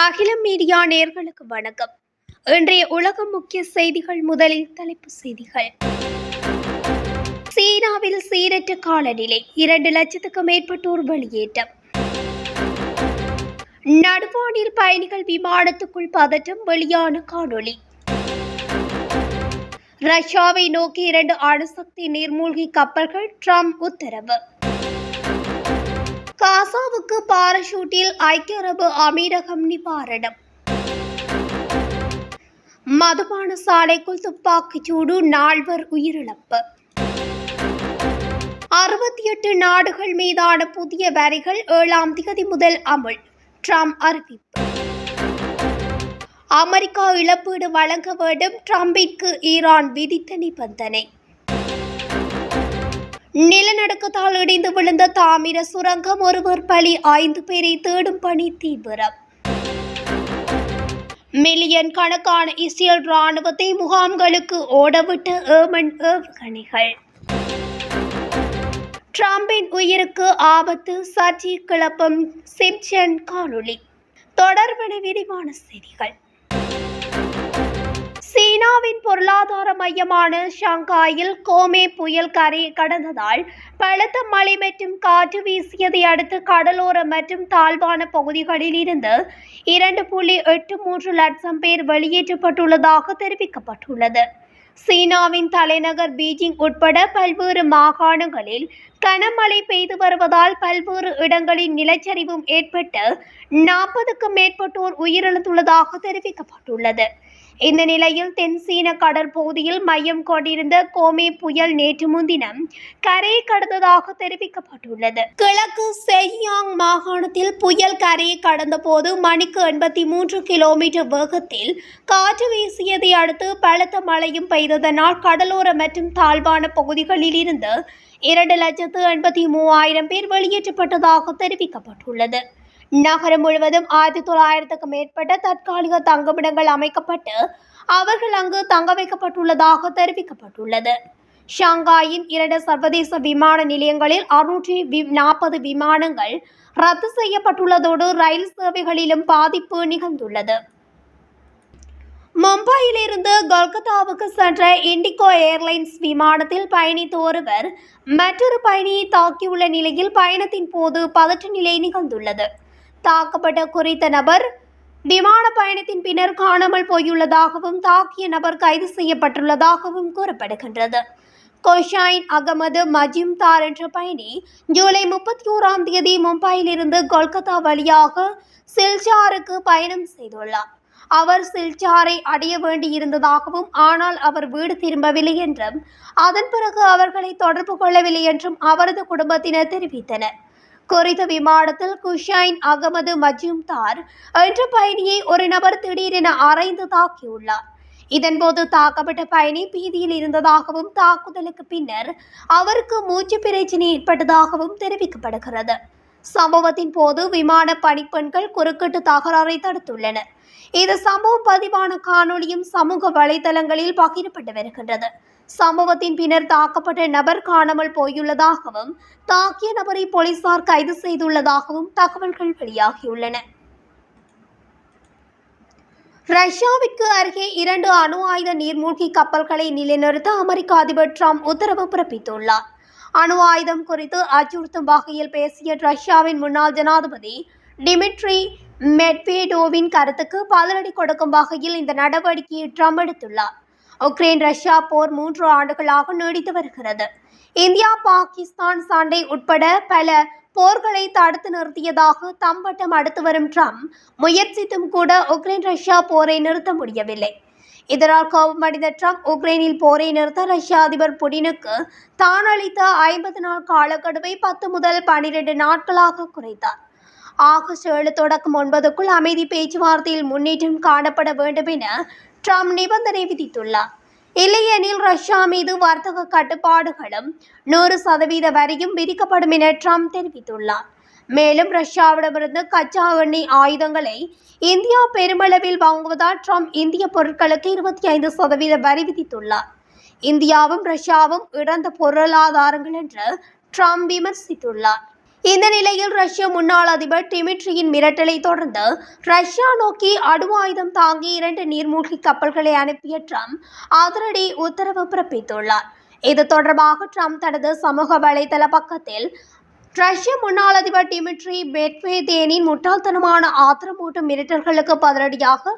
அகிலம் மீடியா நேயர்களுக்கு வணக்கம். இன்றைய உலக முக்கிய செய்திகள். முதலில் தலைப்புச் செய்திகள். சீனாவில் சீரற்ற காலநிலை, 2 லட்சத்துக்கும் மேற்பட்டோர் வெளியேற்றம். நடுவானில் பயணிகள் விமானத்துக்குள் பதட்டம், வெளியான காணொளி. ரஷ்யாவை நோக்கி 2 அணுசக்தி நீர்மூழ்கி கப்பல்கள், ட்ரம்ப் உத்தரவு. காசாவுக்கு பாராசூட்டில் ஐக்கிய அரபு அமீரகம் நிவாரணம். மதுபான சாலைக்குள் துப்பாக்கிச் சூடு, 4 உயிரிழப்பு. 68 நாடுகள் மீதான புதிய வரிகள் 7ஆம் தேதி முதல் அமுல், ட்ரம்ப் அறிவிப்பு. அமெரிக்கா இழப்பீடு வழங்க வேண்டும், ட்ரம்பிற்கு ஈரான் விதித்த நிபந்தனை. நிலநடுக்கத்தால் இடிந்து விழுந்த தாமிர சுரங்கம், ஒருவர் பலி, 5 பேரை தேடும் பணி தீவிரம். மில்லியன் கணக்கான இஸ்ரேல் ராணுவத்தை முகாம்களுக்கு ஓடவிட்ட ஏமன் ஏவுகணைகள். ட்ரம்பின் உயிருக்கு ஆபத்து, சர்ச்சை கிளப்பும் சிம்சன் காணொளி. தொடர்பான விரிவான செய்திகள். சீனாவின் பொருளாதார மையமான ஷாங்காயில் கோமே புயல் கரையை கடந்ததால் பலத்த மழை மற்றும் காற்று வீசியதை அடுத்து கடலோர மற்றும் தாழ்வான பகுதிகளில் இருந்து 2.83 லட்சம் பேர் வெளியேற்றப்பட்டுள்ளதாக தெரிவிக்கப்பட்டுள்ளது. சீனாவின் தலைநகர் பீஜிங் உட்பட பல்வேறு மாகாணங்களில் கனமழை பெய்து வருவதால் பல்வேறு இடங்களில் நிலச்சரிவும் ஏற்பட்டு 40க்கும் மேற்பட்டோர் உயிரிழந்துள்ளதாக தெரிவிக்கப்பட்டுள்ளது. இந்த நிலையில் தென் சீன கடற்பகுதியில் மையம் கொண்டிருந்த கோமே புயல் நேற்று முன்தினம் கரையை கடந்ததாக தெரிவிக்கப்பட்டுள்ளது. கிழக்கு செய்யாங் மாகாணத்தில் புயல் கரையை கடந்த போது மணிக்கு 83 கிலோமீட்டர் வேகத்தில் காற்று வீசியதை அடுத்து பலத்த மழையும் பெய்ததனால் கடலோர மற்றும் தாழ்வான பகுதிகளில் இருந்து 2,83,000 பேர் வெளியேற்றப்பட்டதாக தெரிவிக்கப்பட்டுள்ளது. நகரம் முழுவதும் 1900க்கும் மேற்பட்ட தற்காலிக தங்குமிடங்கள் அமைக்கப்பட்டு அவர்கள் அங்கு தங்க வைக்கப்பட்டுள்ளதாக தெரிவிக்கப்பட்டுள்ளது. ஷாங்காயின் 2 சர்வதேச விமான நிலையங்களில் 640 விமானங்கள் ரத்து செய்யப்பட்டுள்ளதோடு ரயில் சேவைகளிலும் பாதிப்பு நிகழ்ந்துள்ளது. மும்பையிலிருந்து கொல்கத்தாவுக்கு சென்ற இண்டிகோ ஏர்லைன்ஸ் விமானத்தில் பயணித்த ஒருவர் மற்றொரு பயணியை தாக்கியுள்ள நிலையில் பயணத்தின் போது பதற்ற நிலை நிகழ்ந்துள்ளது. தாக்கப்பட்ட குறித்த நபர் விமான பயணத்தின் பின்னர் காணாமல் போயுள்ளதாகவும் தாக்கிய நபர் கைது செய்யப்பட்டுள்ளதாகவும் கூறப்படுகின்றது. கோஷாயின் அகமது மஜும்தார் என்ற பயணி ஜூலை 31ஆம் தேதி மும்பையிலிருந்து கொல்கத்தா வழியாக சில்சாருக்கு பயணம் செய்துள்ளார். அவர் சில்சாரை அடைய வேண்டியிருந்ததாகவும் ஆனால் அவர் வீடு திரும்பவில்லை என்றும் அதன் பிறகு அவர்களை தொடர்பு கொள்ளவில்லை என்றும் அவரது குடும்பத்தினர் தெரிவித்தனர். குறித்த விமானத்தில் குஷைன் அகமது மஜும்தார் என்ற பயணியை ஒரு நபர் திடீரென அறைந்து தாக்கியுள்ளார். இதன்போது தாக்கப்பட்ட பயணி பீதியில் இருந்ததாகவும் தாக்குதலுக்கு பின்னர் அவருக்கு மூச்சு பிரச்சினை ஏற்பட்டதாகவும் தெரிவிக்கப்படுகிறது. சம்பவத்தின் போது விமான பணிப்பெண்கள் குறுக்கிட்டு தகராறை தடுத்துள்ளனர். இந்த சம்பவம் பதிவான காணொலியும் சமூக வலைதளங்களில் பகிரப்பட்டு வருகின்றது. சம்பவத்தின் பின்னர் தாக்கப்பட்ட நபர் காணாமல் போயுள்ளதாகவும் தாக்கிய நபரை போலீசார் கைது செய்துள்ளதாகவும் தகவல்கள் வெளியாகியுள்ளன. ரஷ்யாவிற்கு அருகே 2 அணு ஆயுத நீர்மூழ்கி கப்பல்களை நிலைநிறுத்த அமெரிக்க அதிபர் ட்ரம்ப் உத்தரவு பிறப்பித்துள்ளார். அணு ஆயுதம் குறித்து அச்சுறுத்தும் வகையில் பேசிய ரஷ்யாவின் முன்னாள் ஜனாதிபதி டிமிட்ரி மெட்வேடோவின் கருத்துக்கு பதிலடி கொடுக்கும் வகையில் இந்த நடவடிக்கையை ட்ரம்ப் எடுத்துள்ளார். உக்ரைன் ரஷ்யா போர் 3 ஆண்டுகளாக நீடித்து வருகிறது. இந்தியா பாகிஸ்தான் சண்டை உட்பட பல போர்களை தடுத்து நிறுத்தியதாக தம்பட்டம் அடுத்து வரும் ட்ரம்ப் முயற்சித்தும் கூட உக்ரைன் ரஷ்யா போரை நிறுத்த முடியவில்லை. இதனால் கோபமடைந்த ட்ரம்ப் உக்ரைனில் போரை நிறுத்த ரஷ்ய அதிபர் புடினுக்கு தான் அளித்த 50 நாள் காலக்கெடுவை 10 முதல் 12 நாட்களாக குறைத்தார். ஆகஸ்ட் 7 தொடக்கம் 9க்குள் அமைதி பேச்சுவார்த்தையில் முன்னேற்றம் காணப்பட வேண்டும் என ட்ரம்ப் நிபந்தனை விதித்துள்ளார். இல்லையெனில் ரஷ்யா மீது வர்த்தக கட்டுப்பாடுகளும் 100% வரியும் விதிக்கப்படும் என ட்ரம்ப் தெரிவித்துள்ளார். மேலும் ரஷ்யாவிடமிருந்து கச்சா எண்ணெய் ஆயுதங்களை இந்தியா பெருமளவில் வாங்குவதால் ட்ரம்ப் இந்திய பொருட்களுக்கு 25% வரி விதித்துள்ளார். இந்தியாவும் ரஷ்யாவும் இழந்த பொருளாதாரங்கள் என்று ட்ரம்ப் விமர்சித்துள்ளார். இந்த நிலையில் ரஷ்ய முன்னாள் அதிபர் டிமிட்ரியின் மிரட்டலை தொடர்ந்து ரஷ்யா நோக்கி அணு ஆயுதம் தாங்கி 2 நீர்மூழ்கி கப்பல்களை அனுப்பிய ட்ரம்ப் அதிரடி உத்தரவு பிறப்பித்துள்ளார். இது தொடர்பாக ட்ரம்ப் தனது சமூக வலைதள பக்கத்தில் ரஷ்ய முன்னாள் அதிபர் டிமிட்ரி மெட்வெதேவின் முட்டாள்தனமான ஆத்திரமூட்டும் மிரட்டல்களுக்கு பதிலடியாக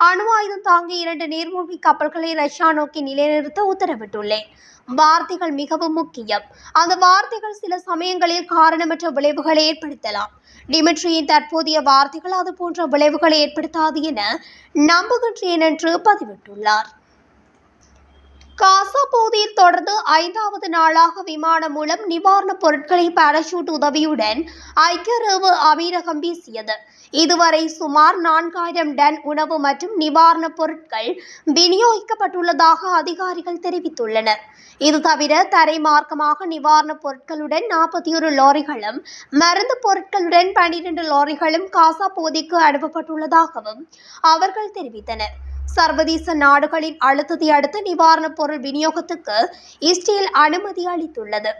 அணு ஆயுதம் தாங்கி 2 நீர்மூழ்கி கப்பல்களை ரஷ்யா நோக்கி நிலைநிறுத்த உத்தரவிட்டுள்ளேன். வார்த்தைகள் மிகவும் முக்கியம். அந்த வார்த்தைகள் சில சமயங்களில் காரணமற்ற விளைவுகளை ஏற்படுத்தலாம். டிமிட்ரியின் தற்போதைய வார்த்தைகள் அதுபோன்ற விளைவுகளை ஏற்படுத்தாது என நம்புகின்றேன் என்று பதிவிட்டுள்ளார். காசா பகுதியில் தொடர்ந்து 5வது நாளாக விமானம் மூலம் நிவாரணப் பொருட்களை பாராசூட் உதவியுடன் ஐக்கிய அரபு அமீரகம் வீசியது. இதுவரை சுமார் 4000 டன் உணவு மற்றும் நிவாரணப் பொருட்கள் விநியோகிக்கப்பட்டுள்ளதாக அதிகாரிகள் தெரிவித்துள்ளனர். இது தவிர தரை மார்க்கமாக நிவாரணப் பொருட்களுடன் 41 லாரிகளும் மருந்து பொருட்களுடன் 12 லாரிகளும் காசா பகுதிக்கு அனுப்பப்பட்டுள்ளதாகவும் அவர்கள் தெரிவித்தனர். சர்வதேச நாடுகளின் அழுத்தத்தை அடுத்து நிவாரணப் பொருள் விநியோகத்துக்கு இஸ்ரேல் அனுமதி அளித்துள்ளது.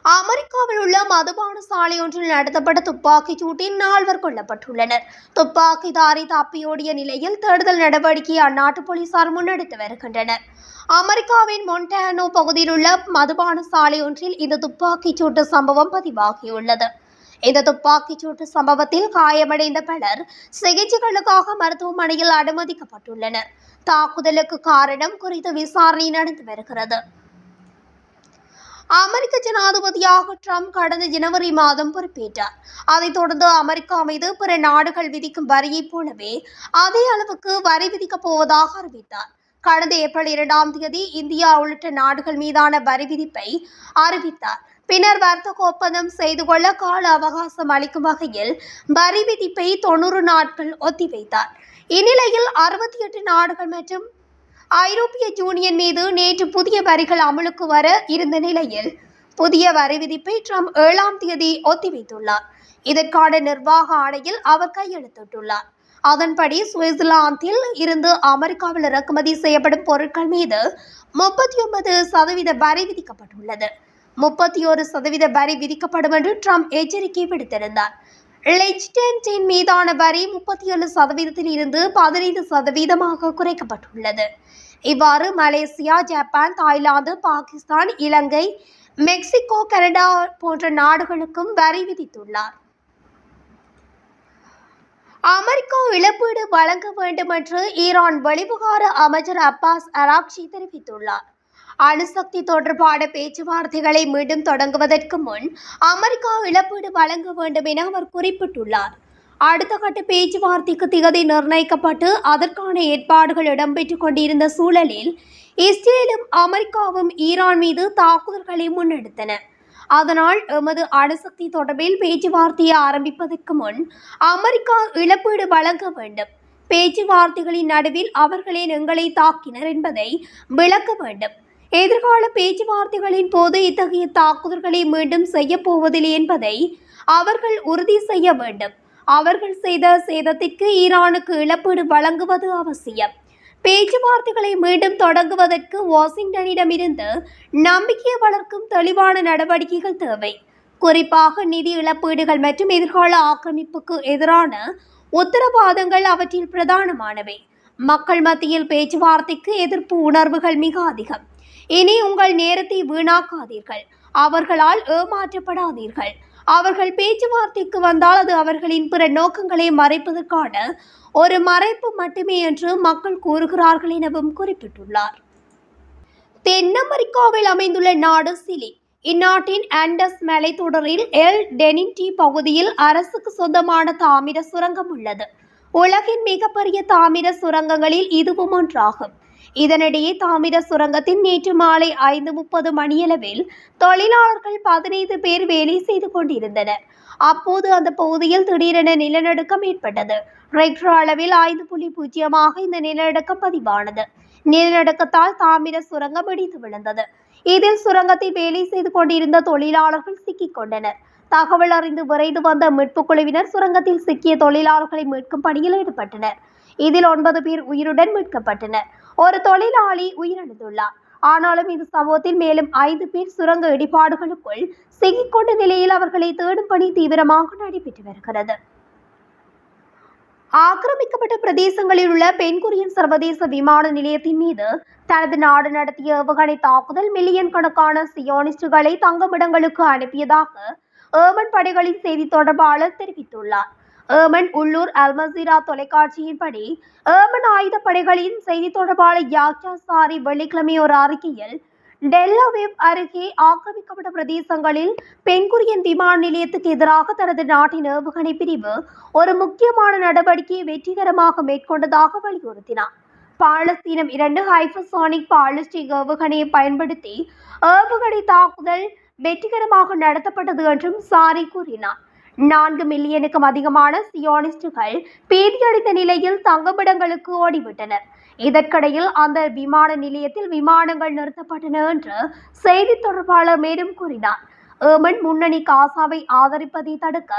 அமெரிக்காவில் உள்ள மதுபான சாலை ஒன்றில் நடத்தப்பட்ட துப்பாக்கிச் சூட்டில் 4 கொல்லப்பட்டுள்ளனர். துப்பாக்கிதாரி தப்பியோடிய நிலையில் தேடுதல் நடவடிக்கையை அந்நாட்டு போலீசார் முன்னெடுத்து வருகின்றனர். அமெரிக்காவின் மொன்டானோ பகுதியில் உள்ள மதுபான சாலை ஒன்றில் இந்த துப்பாக்கிச் சூட்டு சம்பவம் பதிவாகியுள்ளது. இந்த துப்பாக்கிச் சூட்டு சம்பவத்தில் காயமடைந்த பலர் சிகிச்சைகளுக்காக மருத்துவமனையில் அனுமதிக்கப்பட்டுள்ளனர். தாக்குதலுக்கு காரணம் குறித்து விசாரணை நடந்து வருகிறது. அமெரிக்க ஜனாதிபதியாக ட்ரம்ப் கடந்த ஜனவரி மாதம் பொறுப்பேற்றார். அதைத் தொடர்ந்து அமெரிக்கா மீது பிற நாடுகள் விதிக்கும் வரியைப் போலவே அதே அளவுக்கு வரி விதிக்கப் போவதாக அறிவித்தார். கடந்த ஏப்ரல் 2ஆம் தேதி இந்தியா உள்ளிட்ட நாடுகள் மீதான வரி விதிப்பை அறிவித்தார். பின்னர் வர்த்தக ஒப்பந்தம் செய்து கொள்ள கால அவகாசம் அளிக்கும் வகையில் வரி விதிப்பை 90 நாட்கள் ஒத்திவைத்தார். இந்நிலையில் 68 நாடுகள் மற்றும் ஐரோப்பிய யூனியன் மீது நேற்று புதிய வரிகள் அமலுக்கு வர இருந்த நிலையில் புதிய வரி விதிப்பை ட்ரம்ப் 7ஆம் தேதி ஒத்திவைத்துள்ளார். இதற்கான நிர்வாக ஆணையில் அவர் கையெழுத்திட்டுள்ளார். அதன்படி சுவிட்சர்லாந்தில் இருந்து அமெரிக்காவில் இறக்குமதி செய்யப்படும் பொருட்கள் மீது 39% வரி விதிக்கப்பட்டுள்ளது. 31% வரி விதிக்கப்படும் என்று ட்ரம்ப் எச்சரிக்கை விடுத்திருந்தார். லிechtenstein மீதான வரி 37% இருந்து 15% குறைக்கப்பட்டுள்ளது. இவ்வாறு மலேசியா, ஜப்பான், தாய்லாந்து, பாகிஸ்தான், இலங்கை, மெக்சிகோ, கனடா போன்ற நாடுகளுக்கும் வரி விதித்துள்ளார். அமெரிக்கா இழப்பீடு வழங்க வேண்டும் என்று ஈரான் வெளிவிவகார அமைச்சர் அப்பாஸ் அராக்சி தெரிவித்துள்ளார். அணுசக்தி தொடர்பான பேச்சுவார்த்தைகளை மீண்டும் தொடங்குவதற்கு முன் அமெரிக்கா இழப்பீடு வழங்க வேண்டும் என அவர் குறிப்பிட்டுள்ளார். அடுத்த கட்ட பேச்சுவார்த்தைக்கு திகதி நிர்ணயிக்கப்பட்டு அதற்கான ஏற்பாடுகள் இடம்பெற்றுக் கொண்டிருந்த சூழலில் இஸ்ரேலும் அமெரிக்காவும் ஈரான் மீது தாக்குதல்களை முன்னெடுத்தன. அதனால் எமது அணுசக்தி தொடர்பில் பேச்சுவார்த்தையை ஆரம்பிப்பதற்கு முன் அமெரிக்கா இழப்பீடு வழங்க வேண்டும். பேச்சுவார்த்தைகளின் நடுவில் அவர்களே எங்களை தாக்கினர் என்பதை விளக்க வேண்டும். எதிர்கால பேச்சுவார்த்தைகளின் போது இத்தகைய தாக்குதல்களை மீண்டும் செய்ய போவதில்லை என்பதை அவர்கள் உறுதி செய்ய வேண்டும். அவர்கள் செய்த சேதத்திற்கு ஈரானுக்கு இழப்பீடு வழங்குவது அவசியம். பேச்சுவார்த்தைகளை மீண்டும் தொடங்குவதற்கு வாஷிங்டனிடமிருந்து நம்பிக்கையை வளர்க்கும் தெளிவான நடவடிக்கைகள் தேவை. குறிப்பாக நிதி இழப்பீடுகள் மற்றும் எதிர்கால ஆக்கிரமிப்புக்கு எதிரான உத்தரவாதங்கள் அவற்றில் பிரதானமானவை. மக்கள் மத்தியில் பேச்சுவார்த்தைக்கு எதிர்ப்பு உணர்வுகள் மிக அதிகம். இனி உங்கள் நேரத்தை வீணாக்காதீர்கள். அவர்களால் ஏமாற்றப்படாதீர்கள். அவர்கள் பேச்சுவார்த்தைக்கு வந்தால் அது அவர்களின் பிற நோக்கங்களை மறைப்பதற்கான ஒரு மறைப்பு மட்டுமே என்று மக்கள் கூறுகிறார்கள் எனவும் குறிப்பிட்டுள்ளார். தென் அமெரிக்காவில் அமைந்துள்ள நாடு சிலி. இந்நாட்டின் ஆண்டஸ் மலைத்தொடரில் எல் டெனின்டி பகுதியில் அரசுக்கு சொந்தமான தாமிர சுரங்கம் உள்ளது. உலகின் மிகப்பெரிய தாமிர சுரங்கங்களில் இதுவும் ஒன்றாகும். இதனிடையே தாமிர சுரங்கத்தில் நேற்று மாலை 5:30 மணியளவில் தொழிலாளர்கள் 15 பேர் வேலை செய்து கொண்டிருந்தனர். அப்போது அந்த பகுதியில் திடீரென நிலநடுக்கம் ஏற்பட்டது. ரெக்டர் அளவில் 5.0 இந்த நிலநடுக்கம் பதிவானது. நிலநடுக்கத்தால் தாமிர சுரங்கம் இடிந்து விழுந்தது. இதில் சுரங்கத்தில் வேலை செய்து கொண்டிருந்த தொழிலாளர்கள் சிக்கிக் கொண்டனர். தகவல் அறிந்து விரைந்து வந்த மீட்புக் குழுவினர் சுரங்கத்தில் சிக்கிய தொழிலாளர்களை மீட்கும் பணியில் ஈடுபட்டனர். இதில் 9 பேர் உயிருடன் மீட்கப்பட்டனர். ஒரு தொழிலாளி உயிரிழந்துள்ளார். ஆனாலும் இந்த சம்பவத்தில் மேலும் 5 பேர் சுரங்க இடிபாடுகளுக்குள் சிக்கிக்கொண்ட நிலையில் அவர்களை தேடும் பணி தீவிரமாக நடைபெற்று வருகிறது. ஆக்கிரமிக்கப்பட்ட பிரதேசங்களில் உள்ள பென்குரியன் சர்வதேச விமான நிலையத்தின் மீது தனது நாடு நடத்திய ஏவுகணை தாக்குதல் மில்லியன் கணக்கான சியோனிஸ்டுகளை தங்குமிடங்களுக்கு அனுப்பியதாக ஏமன் படைகளின் செய்தி தொடர்பாளர் தெரிவித்துள்ளார். ஏமன் உள்ளூர் அல்மசீரா தொலைக்காட்சியின்படி ஏமன் ஆயுத படைகளின் செய்தி தொடர்பாளர் யாக்யா சாரி வெள்ளிக்கிழமை ஒரு அறிக்கையில் டெல்லாவேவ் அருகே ஆக்கிரமிக்கப்பட்ட பிரதேசங்களில் பென்குரியன் விமான நிலையத்துக்கு எதிராக தனது நாட்டின் ஏவுகணை பிரிவு ஒரு முக்கியமான நடவடிக்கையை வெற்றிகரமாக மேற்கொண்டதாக வலியுறுத்தினார். பாலஸ்தீனம் 2 ஹைப்பர்சோனிக் பாலிஸ்டிக் ஏவுகணையை பயன்படுத்தி ஏவுகணை தாக்குதல் வெற்றிகரமாக நடத்தப்பட்டது என்றும் சாரி கூறினார். 4 மில்லியனுக்கும் அதிகமான சியோனிஸ்டுகள் பீதியடைந்த நிலையில் தங்குமிடங்களுக்கு ஓடிவிட்டனர். இதற்கிடையில் அந்த விமான நிலையத்தில் விமானங்கள் நிறுத்தப்பட்டன என்று செய்தி தொடர்பாளர் மேலும் கூறினார். ஏமன் முன்னணி காசாவை ஆதரிப்பதை தடுக்க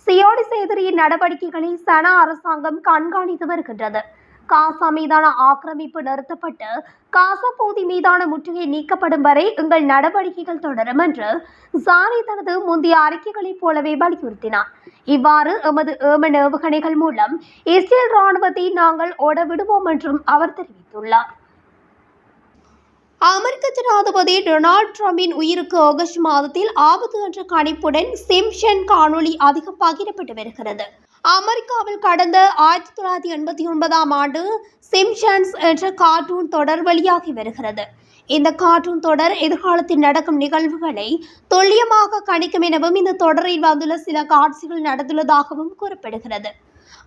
சியோனிச எதிரியின் நடவடிக்கைகளை சனா அரசாங்கம் கண்காணித்து வருகின்றது. காசா மீதான ஆக்கிரமிப்பு நிறுத்தப்பட்டு காசா பகுதி மீதான முற்றுகை நீக்கப்படும் வரை எங்கள் நடவடிக்கைகள் தொடரும் என்று சாரி தனது முந்தைய அறிக்கைகளைப் போலவே வலியுறுத்தினார். இவ்வாறு எமது ஏமன் ஏவுகணைகள் மூலம் இஸ்ரேல் ராணுவத்தை நாங்கள் ஓடவிடுவோம் என்றும் அவர் தெரிவித்துள்ளார். அமெரிக்க ஜனாதிபதி டொனால்ட் ட்ரம்பின் உயிருக்கு ஆகஸ்ட் மாதத்தில் ஆபத்து என்ற கணிப்புடன் சிம்ப்சன் காணொளி அதிகம் பகிரப்பட்டு வருகிறது. அமெரிக்காவில் கடந்த 1989ஆம் ஆண்டு சிம்ப்சன்ஸ் என்ற கார்ட்டூன் தொடர் வெளியாகி வருகிறது. இந்த கார்ட்டூன் தொடர் எதிர்காலத்தில் நடக்கும் நிகழ்வுகளை துல்லியமாக கணிக்கும் எனவும் இந்த தொடரில் வந்துள்ள சில காட்சிகள் நடந்துள்ளதாகவும் கூறப்படுகிறது.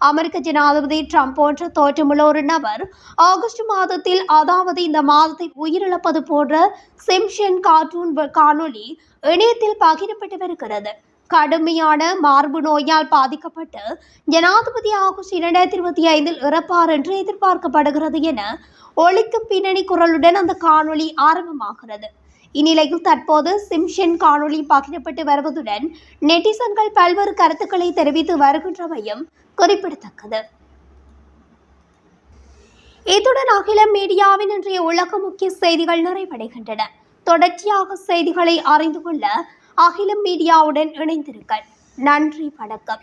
அமெரிக்க ஜனாதிபதி ட்ரம்ப் போன்ற தோற்றமுள்ள ஒரு நபர் ஆகஸ்ட் மாதத்தில், அதாவது இந்த மாதத்தில் உயிரிழப்பது போன்ற சிம்ப்சன் கார்ட்டூன் காணொளி இணையத்தில் பகிரப்பட்டு வருகிறது. கடுமையான மார்பு நோயால் பாதிக்கப்பட்டு ஜனாதிபதி ஆகஸ்ட் 2025 இறப்பார் என்று எதிர்பார்க்கப்படுகிறது என ஒலிக்கும் பின்னணி குரலுடன் அந்த காணொளி ஆரம்பமாகிறது. இந்நிலையில் தற்போது சிம்ப்சன் காணொளி பகிரப்பட்டு வருவதுடன் நெட்டிசன்கள் பல்வேறு கருத்துக்களை தெரிவித்து வருகின்றமையும் குறிப்பிடத்தக்கது. இத்துடன் அகிலம் மீடியாவின் இன்றைய உலக முக்கிய செய்திகள் நிறைவடைகின்றன. தொடர்ச்சியாக செய்திகளை அறிந்து கொள்ள அகிலம் மீடியாவுடன் இணைந்திருங்கள். நன்றி, வணக்கம்.